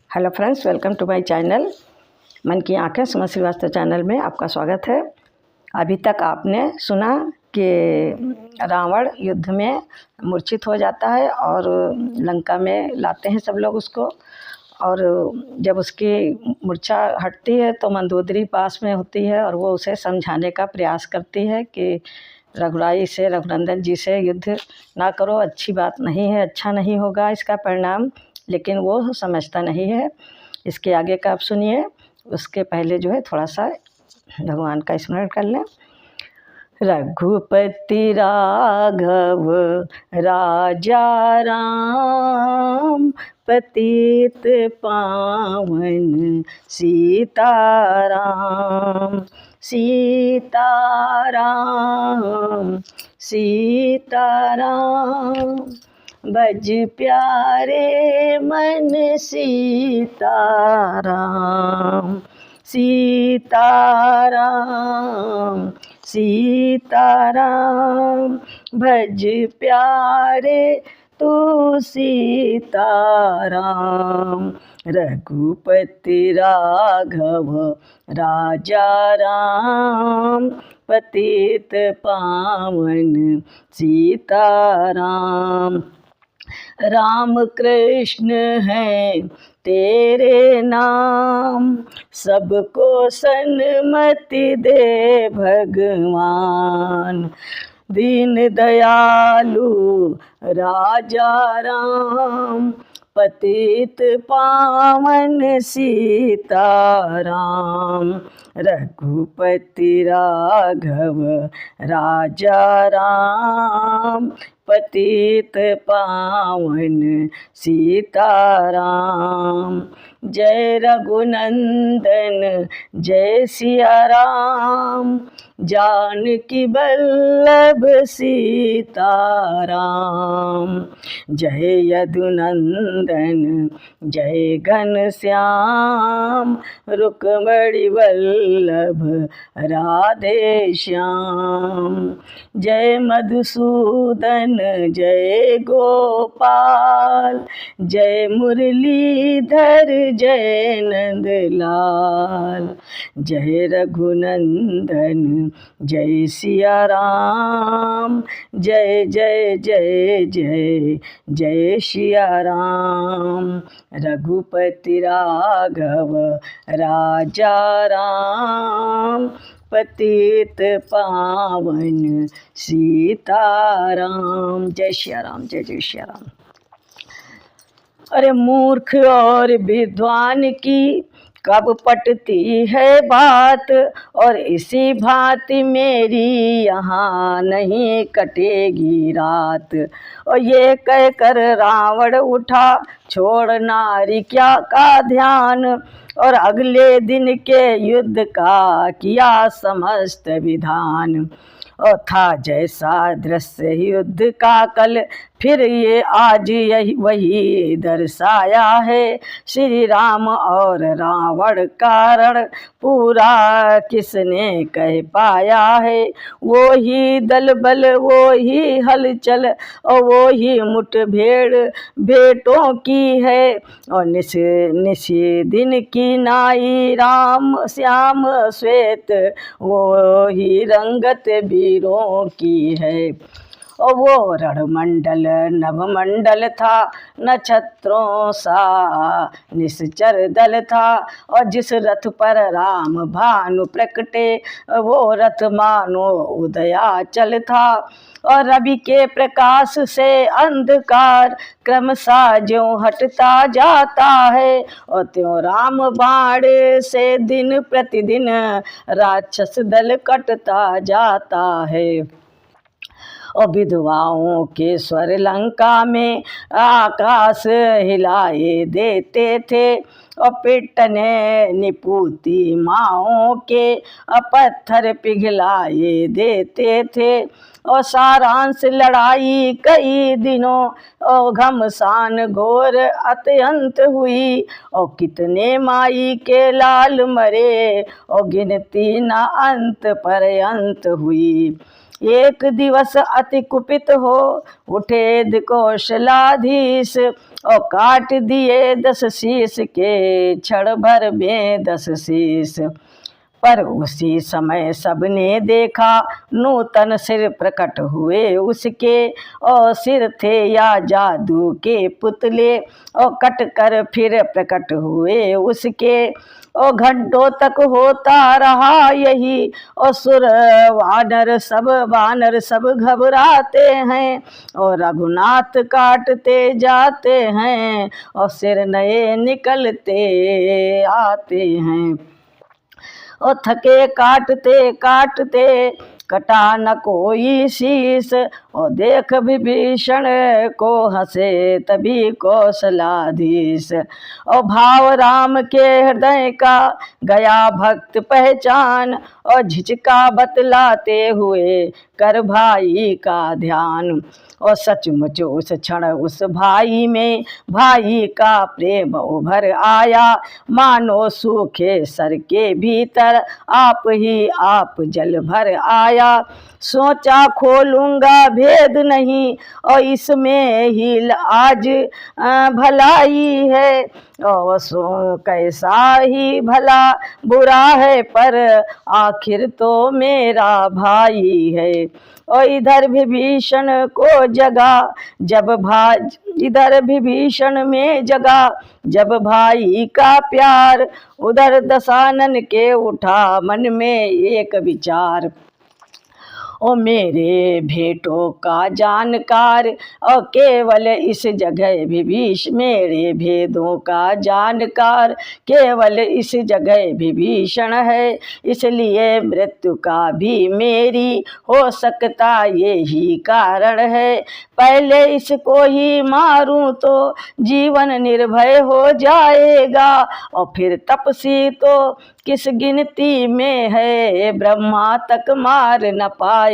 Hello friends, welcome to my channel मन की आंखें। सुमन श्रीवास्तव चैनल में आपका स्वागत है। अभी तक आपने सुना कि रावण युद्ध में मूर्छित हो जाता है और लंका में लाते हैं सब लोग उसको। और जब उसकी मूर्छा हटती है तो मंदोदरी पास में होती है और वो उसे समझाने का प्रयास करती है कि रघुराई से, रघुनंदन जी से युद्ध ना करो, अच्छी बात नहीं है, अच्छा नहीं होगा इसका परिणाम। लेकिन वो समझता नहीं है। इसके आगे का आप सुनिए। उसके पहले जो है थोड़ा सा भगवान का स्मरण कर लें। रघुपति राघव राजा राम, पतित पावन सीताराम। सीताराम सीताराम, बज प्यारे मन सीताराम। सीताराम सीताराम, भज प्यारे तू सीताराम। रघुपति राघव राजा राम, पतित पावन सीताराम। राम कृष्ण है तेरे नाम, सबको सन्मति दे भगवान। दीन दयालु राजा राम, पतित पावन सीताराम। रघुपति राघव राजा राम, पतित पावन सीताराम। जय रघुनंदन जय सिया राम, जानकी बल्लभ सीताराम। जय यदुनंदन जय घनश्याम, रुक्मणी वल्लभ राधे श्याम। जय मधुसूदन जय गोपाल, जय मुरलीधर जय नंदलाल। जय रघुनंदन जय सिया राम, जय जय जय जय जय सिया राम। रघुपति राघव राजा राम, पतित पावन सीताराम। जय श्री राम, जय जय श्री राम। अरे मूर्ख और विद्वान की कब पटती है बात, और इसी भांति मेरी यहाँ नहीं कटेगी रात। और ये कहकर रावण उठा, छोड़ नारी क्या का ध्यान, और अगले दिन के युद्ध का किया समस्त विधान। और था जैसा दृश्य युद्ध का कल, फिर ये आज यही वही दर्शाया है। श्री राम और रावण कारण पूरा किसने कह पाया है। वो ही दल बल वो ही हलचल, और वो ही मुठभेड़ भेंटों की है। और निशी दिन की नाई राम श्याम श्वेत, वो ही रंगत वीरों की है। और वो रणमंडल नवमंडल था, नक्षत्रों सा निश्चर दल था। और जिस रथ पर राम भानु प्रकटे, वो रथ मानो उदयाचल था। और रवि के प्रकाश से अंधकार क्रमशः ज्यों हटता जाता है। और त्यों राम बाण से दिन प्रतिदिन राक्षस दल कटता जाता है। और विधवाओं के स्वर लंका में आकाश हिलाए देते थे। और पिटने निपुती माओं के पत्थर पिघलाए देते थे। और सारांश लड़ाई कई दिनों और घमसान घोर अत्यंत हुई। और कितने माई के लाल मरे, और गिनती न अंत पर अंत हुई। एक दिवस अति कुपित हो उठे कौशलाधीश, और काट दिए 10 शीश के, क्षण भर में 10 शीश। पर उसी समय सबने देखा नूतन सिर प्रकट हुए उसके, और सिर थे या जादू के पुतले, और कट कर फिर प्रकट हुए उसके। और घंटों तक होता रहा यही, और सुर वानर सब घबराते हैं, और रघुनाथ काटते जाते हैं, और सिर नए निकलते आते हैं। और थके काटते काटते कटा न कोई शीस, और देख विभीषण को हंसे तभी कौशलाधीश। और भाव राम के हृदय का गया भक्त पहचान, और झिझका बतलाते हुए कर भाई का ध्यान। और सचमुच उस क्षण उस भाई में भाई का प्रेम उभर आया, मानो सूखे सर के भीतर आप ही आप जल भर आया। सोचा खोलूंगा भेद नहीं, और इसमें ही आज भलाई है, और सो कैसा ही भला बुरा है, पर आखिर तो मेरा भाई है। और इधर विभीषण को जगा जब इधर विभीषण में जगा जब भाई का प्यार, उधर दशानन के उठा मन में एक विचार। ओ मेरे भेंटों का जानकार, और केवल इस जगह विभीषण मेरे भेदों का जानकार, केवल इस जगह विभीषण है, इसलिए मृत्यु का भी मेरी हो सकता यही कारण है। पहले इसको ही मारूं तो जीवन निर्भय हो जाएगा, और फिर तपसी तो किस गिनती में है, ब्रह्मा तक मार न पाएगा।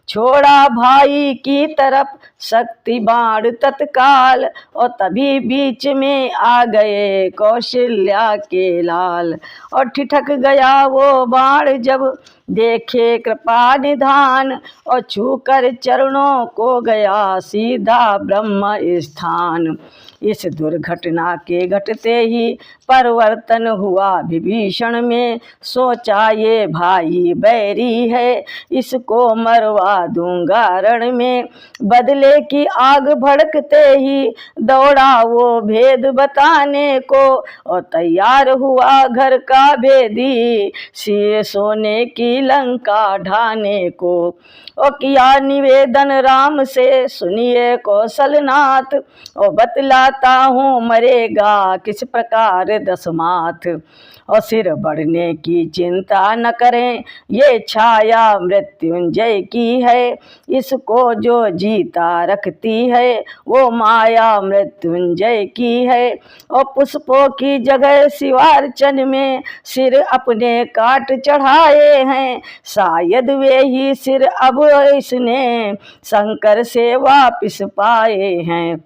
छोड़ा भाई की तरफ शक्ति बाण तत्काल, और तभी बीच में आ गए कौशल्या के लाल। और ठिठक गया वो बाण जब देखे कृपा निधान, और छूकर चरणों को गया सीधा ब्रह्म स्थान। इस दुर्घटना के घटते ही परिवर्तन हुआ विभीषण में, सोचा ये भाई बैरी है, इसको मरवा दूंगा रण में। बदले की आग भड़कते ही दौड़ा वो भेद बताने को, और तैयार हुआ घर का भेदी सोने की लंका ढाने को। और किया निवेदन राम से सुनिए कौशलनाथ, और बतलाता हूँ मरेगा किस प्रकार दशमाथ। और सिर बढ़ने की चिंता न करें, ये छाया मृत्युंजय की है, इसको जो जीता रखती है वो माया मृत्युंजय की है। और पुष्पों की जगह शिवार्चन में सिर अपने काट चढ़ाए हैं, शायद वे ही सिर अब इसने शंकर से वापिस पाए हैं।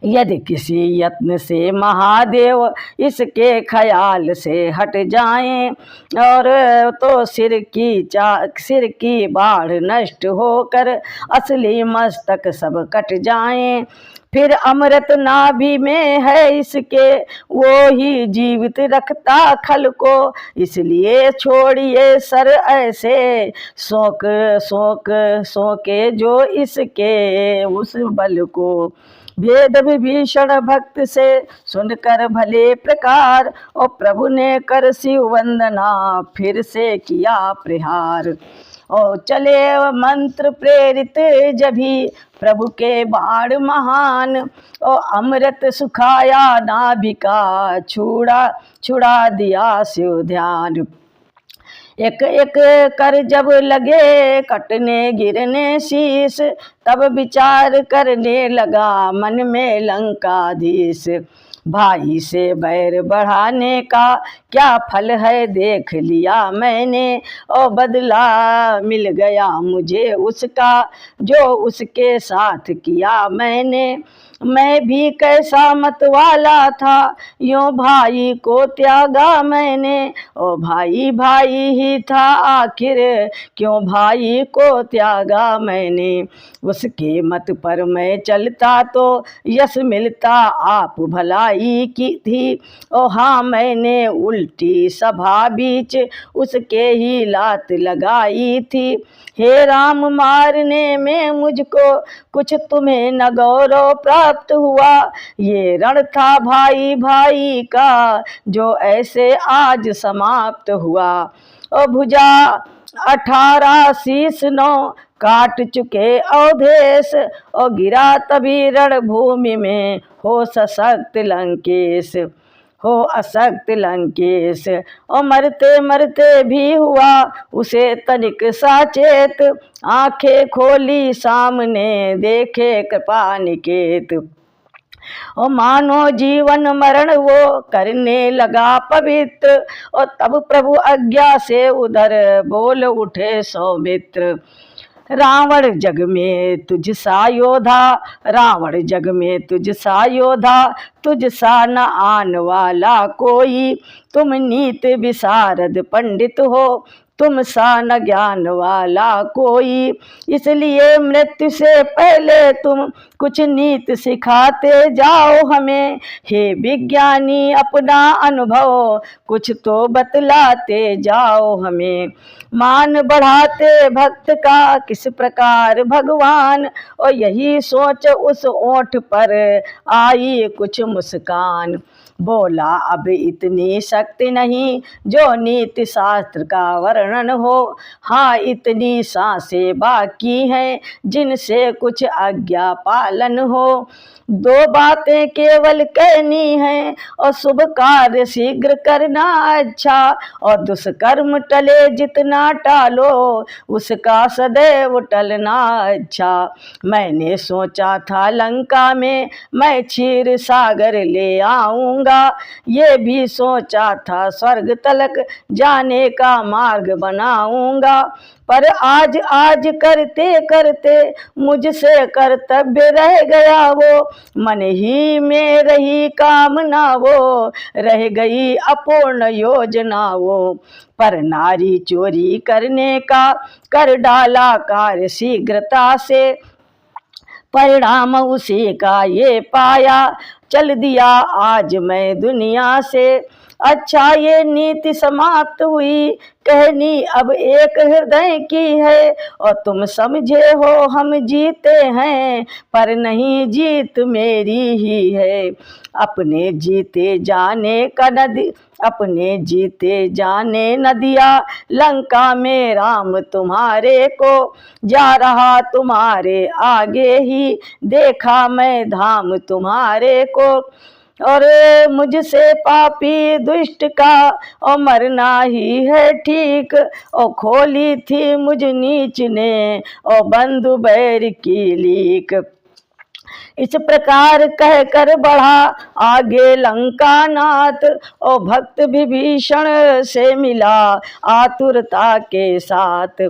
यदि किसी यत्न से महादेव इसके ख्याल से हट जाएं, और तो सिर की बाढ़ नष्ट होकर असली मस्तक सब कट जाएं। फिर अमृत नाभि में है इसके, वो ही जीवित रखता खल को, इसलिए छोड़िए सर ऐसे सोके जो इसके उस बल को। भेद विभीषण भक्त से सुनकर भले प्रकार, और प्रभु ने कर शिव वंदना फिर से किया प्रहार। और चले मंत्र प्रेरित जभी प्रभु के बाण महान, और अमृत सुखाया नाभिका छुड़ा दिया शिव ध्यान। एक एक कर जब लगे कटने गिरने शीश, तब विचार करने लगा मन में लंकाधीश। भाई से बैर बढ़ाने का क्या फल है देख लिया मैंने, और बदला मिल गया मुझे उसका जो उसके साथ किया मैंने। मैं भी कैसा मत वाला था, यूं भाई को त्यागा मैंने। ओ भाई भाई ही था आखिर, क्यों भाई को त्यागा मैंने। उसके मत पर मैं चलता तो यश मिलता, आप भलाई की थी। ओ हाँ मैंने उल्टी सभा बीच उसके ही लात लगाई थी। हे राम मारने में मुझको कुछ तुम्हें न गौरव प्राप्त हुआ। ये रण था भाई भाई का, जो ऐसे आज समाप्त हुआ। ओ भुजा 18 शीश 9 काट चुके अवधेश। और गिरा तभी रणभूमि में हो सशक्त लंकेश, हो असक्त लंकेश। और मरते मरते भी हुआ उसे तनिक साचेत, आंखें खोली सामने देखे कृपा निकेत। और मानो जीवन मरण वो करने लगा पवित्र। और तब प्रभु आज्ञा से उधर बोल उठे सौमित्र। रावण जग में तुझ सा योधा, रावण जग में तुझ सा योधा, तुझ सा न आन वाला कोई। तुम नीत विशारद पंडित हो, तुम सा न ज्ञान वाला कोई। इसलिए मृत्यु से पहले तुम कुछ नीत सिखाते जाओ हमें। हे विज्ञानी अपना अनुभव कुछ तो बतलाते जाओ हमें। मान बढ़ाते भक्त का किस प्रकार भगवान, और यही सोच उस ओठ पर आई कुछ मुस्कान। बोला अब इतनी शक्ति नहीं जो नीति शास्त्र का वर्णन हो। हाँ इतनी सांसें बाकी हैं जिनसे कुछ आज्ञा पालन हो। 2 बातें केवल कहनी है, और शुभ कार्य शीघ्र करना अच्छा। और दुष्कर्म टले जितना टालो, उसका सदैव टलना अच्छा। मैंने सोचा था लंका में मैं क्षीर सागर ले आऊंगा, ये भी सोचा था स्वर्ग तलक जाने का मार्ग बनाऊंगा। पर आज आज करते करते मुझसे कर्तव्य रह गया वो। मन ही में रही कामना वो, रह गई अपूर्ण योजना वो। पर नारी चोरी करने का कर डाला कार्य शीघ्रता से, परिणाम उसी का ये पाया। चल दिया आज मैं दुनिया से, अच्छा ये नीति समाप्त हुई। कहनी अब एक हृदय की है, और तुम समझे हो हम जीते हैं, पर नहीं जीत मेरी ही है। अपने जीते जाने का नदी, अपने जीते जाने न दिया लंका में राम तुम्हारे को। जा रहा तुम्हारे आगे ही देखा मैं धाम तुम्हारे को। और मुझसे पापी दुष्ट का और मरना ही है ठीक। और खोली थी मुझ नीच ने और बंधु बैर की लीक। इस प्रकार कह कर बढ़ा आगे लंका नाथ, और भक्त विभीषण से मिला आतुरता के साथ।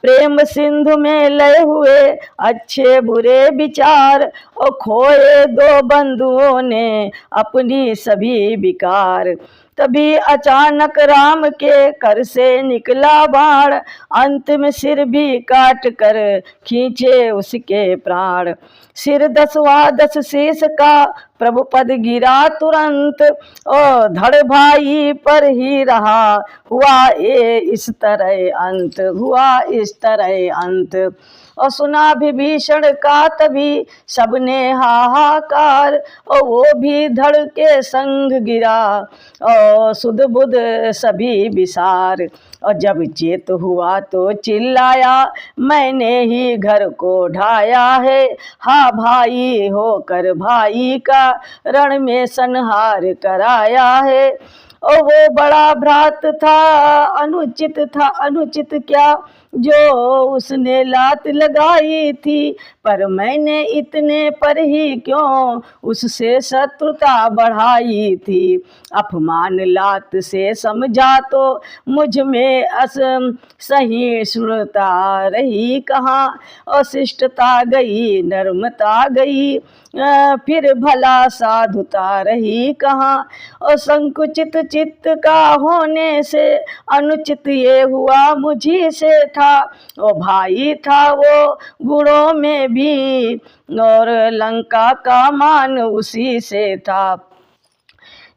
प्रेम सिंधु में लय हुए अच्छे बुरे विचार, और खोए 2 बंधुओं ने अपनी सभी विकार। तभी अचानक राम के कर से निकला बाण, अंतिम सिर भी काट कर खींचे उसके प्राण। सिर 10वां 10 शीश का प्रभु पद गिरा तुरंत, और धड़ भाई पर ही रहा हुआ ये इस तरह अंत, हुआ इस तरह अंत। और सुना विभीषण का तभी सबने हाहाकार, और वो भी धड़ के संग गिरा और सुध बुध सभी विसार। और जब चेत हुआ तो चिल्लाया मैंने ही घर को ढाया है। हा भाई होकर भाई का रण में संहार कराया है। और वो बड़ा भ्रात था अनुचित क्या जो उसने लात लगाई थी। पर मैंने इतने पर ही क्यों उससे शत्रुता बढ़ाई थी। अपमान लात से समझा तो मुझ में सहिष्णुता रही कहाँ, और शिष्टता गई नर्मता गई, फिर भला साधुता रही कहाँ। और संकुचित चित्त का होने से अनुचित ये हुआ मुझी से था। और भाई था वो गुणों में भी, और लंका का मान उसी से था।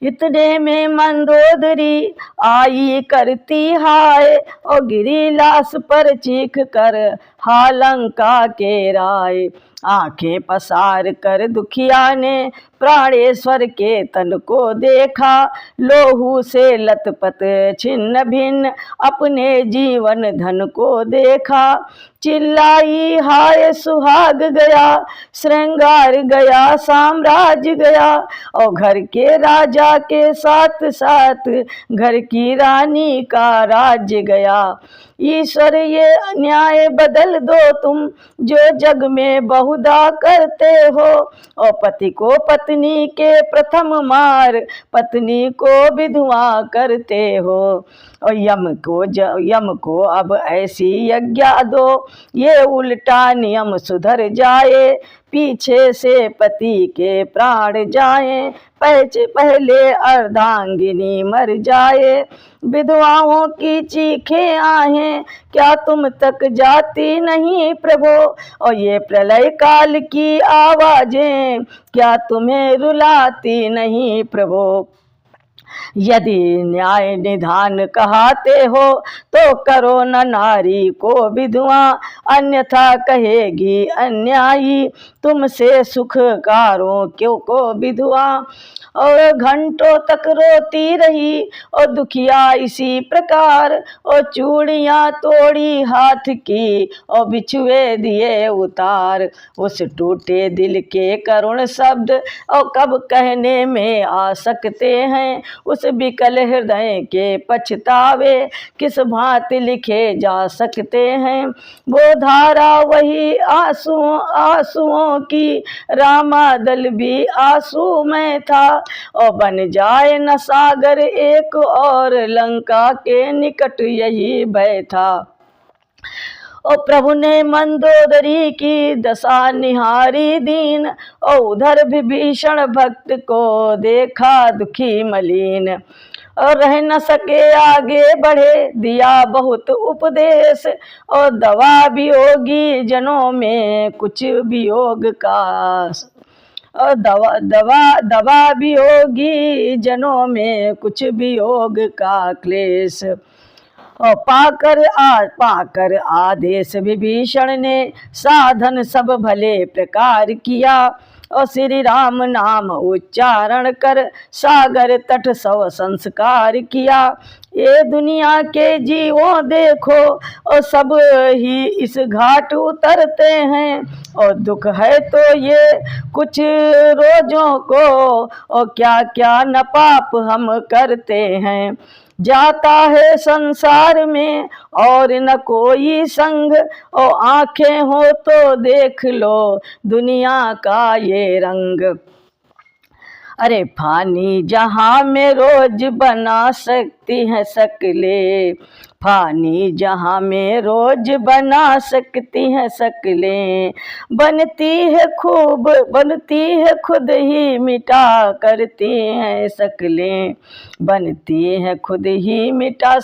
इतने में मंदोदरी आई करती हाय, और गिरी लाश पर चीख कर हा लंका के राय। आंखें पसार कर दुखिया ने प्राणेश्वर के तन को देखा, लोहू से लथपथ छिन्न भिन्न अपने जीवन धन को देखा। चिल्लाई हाय सुहाग गया, श्रृंगार गया, साम्राज्य गया, और घर के राजा के साथ साथ घर की रानी का राज्य गया। ईश्वर ये न्याय बदल दो तुम जो जग में बहुधा करते हो, और पति को पत्नी के प्रथम मार पत्नी को विधवा करते हो। और यम को अब ऐसी यज्ञा दो, ये उल्टा नियम सुधर जाए, पीछे से पति के प्राण जाए, पहले अर्धांगिनी मर जाए। विधवाओं की चीखें आहें क्या तुम तक जाती नहीं प्रभो, और ये प्रलय काल की आवाजें क्या तुम्हें रुलाती नहीं प्रभो। यदि न्याय निधान कहते हो तो करो न नारी को विधवा, अन्यथा कहेगी अन्यायी तुमसे सुखकारों क्यों को विधवा। और घंटों तक रोती रही और दुखिया इसी प्रकार, और चूड़ियाँ तोड़ी हाथ की और बिछुए दिए उतार। उस टूटे दिल के करुण शब्द और कब कहने में आ सकते हैं, उस विकल हृदय के पछतावे किस भांति लिखे जा सकते हैं। वो धारा वही आंसुओं की, रामादल भी आंसू में था, और बन जाए न सागर एक और लंका के निकट यही भय था। और प्रभु ने मंदोदरी की दशा निहारी दीन, और उधर विभीषण भक्त को देखा दुखी मलिन। और रह न सके आगे बढ़े दिया बहुत उपदेश, और दवा वियोगी जनों में कुछ वियोग का, और दवा वियोगी जनों में कुछ वियोग का क्लेश। और पाकर आदेश विभीषण ने साधन सब भले प्रकार किया, और श्री राम नाम उच्चारण कर सागर तट सव संस्कार किया। ये दुनिया के जीवों देखो और सब ही इस घाट उतरते हैं, और दुख है तो ये कुछ रोजों को, और क्या क्या न पाप हम करते हैं। जाता है संसार में और न कोई संग, और आंखें हो तो देख लो दुनिया का ये रंग। अरे फानी जहाँ में रोज बना सकती है शक्लें, फानी जहाँ में रोज बना सकती हैं शक्लें, बनती है खुद ही मिटा करती हैं शक्लें, बनती है खुद ही मिटा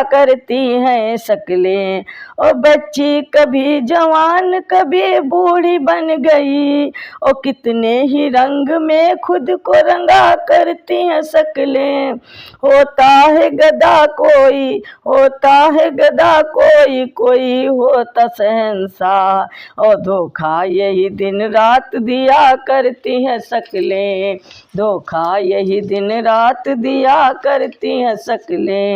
करती हैं शक्लें। और बच्ची कभी जवान कभी बूढ़ी बन गई, और कितने ही रंग में खुद को रंगा करती हैं शक्लें। होता है गधा कोई, होता है गधा कोई, कोई होता शहंशाह, और धोखा यही दिन रात दिया करती हैं शक्लें, धोखा यही दिन रात दिया करती हैं शक्लें।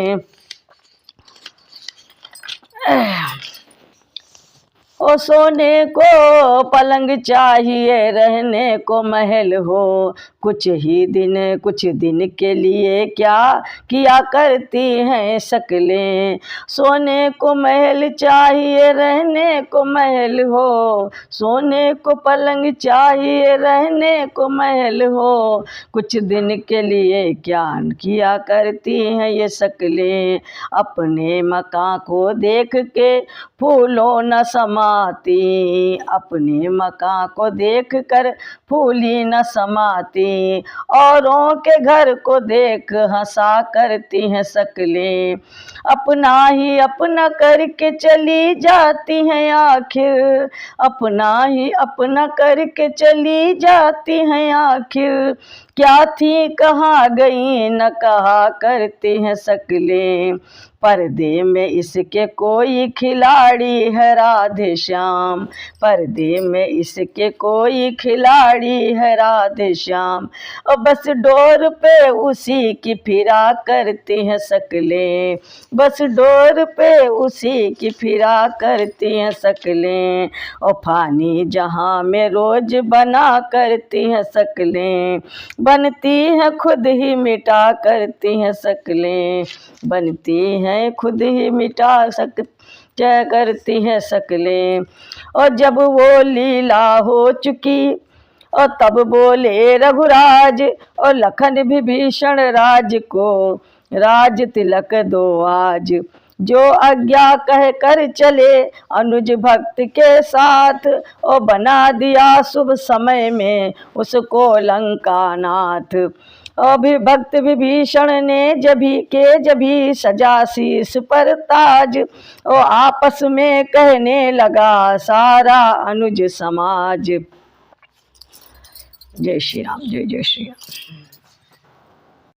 और ओ सोने को पलंग चाहिए, रहने को महल हो, कुछ दिन के लिए क्या किया करती हैं शक्लें। सोने को महल चाहिए, रहने को महल हो, सोने को पलंग चाहिए, रहने को महल हो, कुछ दिन के लिए क्या किया करती हैं ये शक्लें। अपने मकान को देख के फूलों न समाती, अपने मकान को देख कर फूली न समाती, औरों के घर को देख हंसा करती हैं शक्लें। अपना ही अपना करके चली जाती हैं आखिर, अपना ही अपना करके चली जाती हैं आखिर, क्या थी कहाँ गई न कहा करती हैं शक्लें। पर्दे में इसके कोई खिलाड़ी है राधे श्याम, पर्दे में इसके कोई खिलाड़ी है राधे श्याम, और बस डोर पे उसी की फिरा करती हैं शक्लें, बस डोर पे उसी की फिरा करती हैं शक्लें। और फानी जहाँ में रोज बना करती हैं शक्लें, बनती हैं खुद ही मिटा करती हैं शक्लें, बनती हैं खुद ही मिटा करती हैं शक्लें। और जब वो लीला हो चुकी और तब बोले रघुराज, और लखन विभीषण राज को राज तिलक दो आज। जो आज्ञा कह कर चले अनुज भक्त के साथ, और बना दिया शुभ समय में उसको लंका नाथ। अभी भक्त विभीषण ने जभी सजा शीश पर ताज, और आपस में कहने लगा सारा अनुज समाज। जय श्री राम, जय जय श्री राम।